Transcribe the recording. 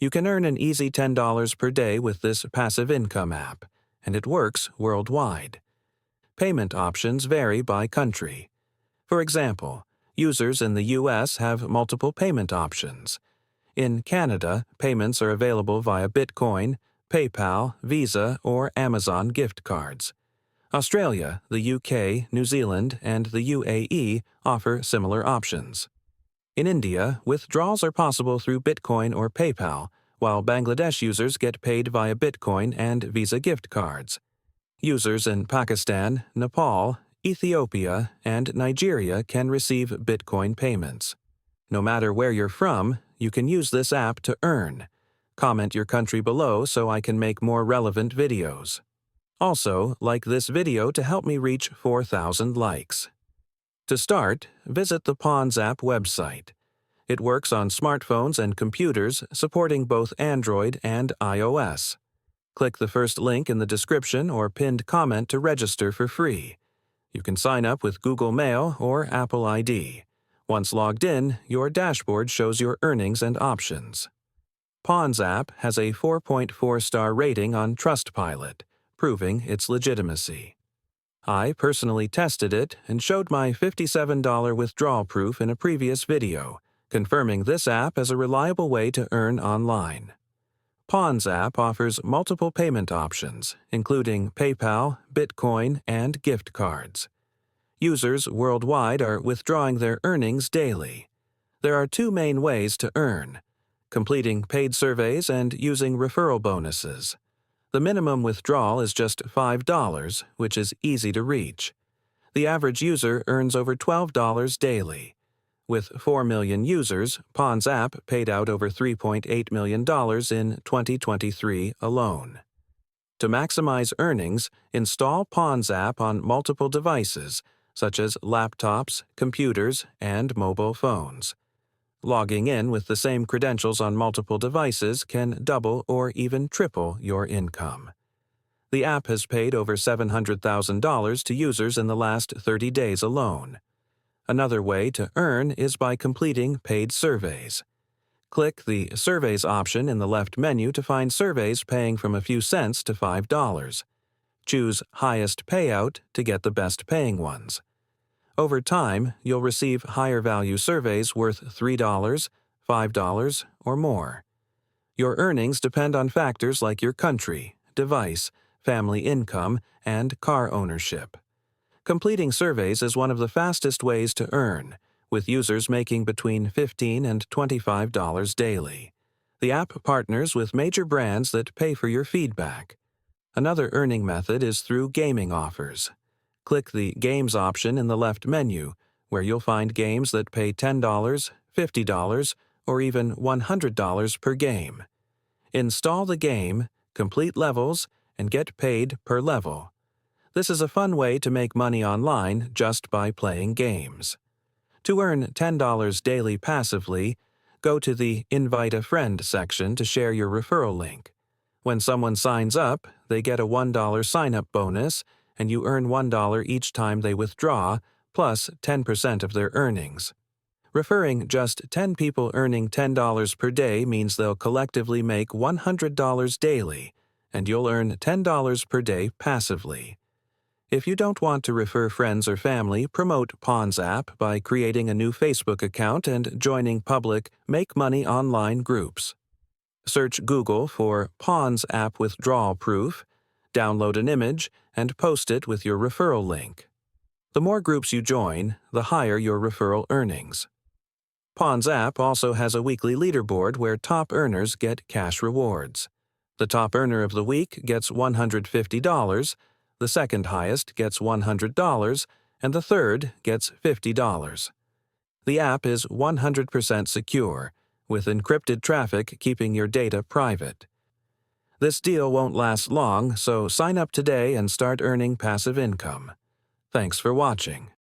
You can earn an easy $10 per day with this passive income app, and it works worldwide. Payment options vary by country. For example, users in the U.S. have multiple payment options. In Canada, payments are available via Bitcoin, PayPal, Visa, or Amazon gift cards. Australia, the UK, New Zealand, and the UAE offer similar options. In India, withdrawals are possible through Bitcoin or PayPal, while Bangladesh users get paid via Bitcoin and Visa gift cards. Users in Pakistan, Nepal, Ethiopia, and Nigeria can receive Bitcoin payments. No matter where you're from, you can use this app to earn. Comment your country below so I can make more relevant videos. Also, like this video to help me reach 4,000 likes. To start, visit the Pawns app website. It works on smartphones and computers, supporting both Android and iOS. Click the first link in the description or pinned comment to register for free. You can sign up with Google Mail or Apple ID. Once logged in, your dashboard shows your earnings and options. Pawns app has a 4.4-star rating on Trustpilot, proving its legitimacy. I personally tested it and showed my $57 withdrawal proof in a previous video, confirming this app as a reliable way to earn online. Pawns app offers multiple payment options, including PayPal, Bitcoin, and gift cards. Users worldwide are withdrawing their earnings daily. There are two main ways to earn: completing paid surveys and using referral bonuses. The minimum withdrawal is just $5, which is easy to reach. The average user earns over $12 daily. With 4 million users, Pawns app paid out over $3.8 million in 2023 alone. To maximize earnings, install Pawns app on multiple devices, such as laptops, computers, and mobile phones. Logging in with the same credentials on multiple devices can double or even triple your income. The app has paid over $700,000 to users in the last 30 days alone. Another way to earn is by completing paid surveys. Click the Surveys option in the left menu to find surveys paying from a few cents to $5. Choose Highest Payout to get the best paying ones. Over time, you'll receive higher value surveys worth $3, $5, or more. Your earnings depend on factors like your country, device, family income, and car ownership. Completing surveys is one of the fastest ways to earn, with users making between $15 and $25 daily. The app partners with major brands that pay for your feedback. Another earning method is through gaming offers. Click the Games option in the left menu, where you'll find games that pay $10, $50, or even $100 per game. Install the game, complete levels, and get paid per level. This is a fun way to make money online just by playing games. To earn $10 daily passively, go to the Invite a Friend section to share your referral link. When someone signs up, they get a $1 sign-up bonus, and you earn $1 each time they withdraw, plus 10% of their earnings. Referring just 10 people earning $10 per day means they'll collectively make $100 daily, and you'll earn $10 per day passively. If you don't want to refer friends or family, promote Pawns app by creating a new Facebook account and joining public Make Money Online groups. Search Google for Pawns app withdrawal proof, download an image, and post it with your referral link. The more groups you join, the higher your referral earnings. Pawns app also has a weekly leaderboard where top earners get cash rewards. The top earner of the week gets $150, the second highest gets $100, and the third gets $50. The app is 100% secure, with encrypted traffic keeping your data private. This deal won't last long, so sign up today and start earning passive income. Thanks for watching.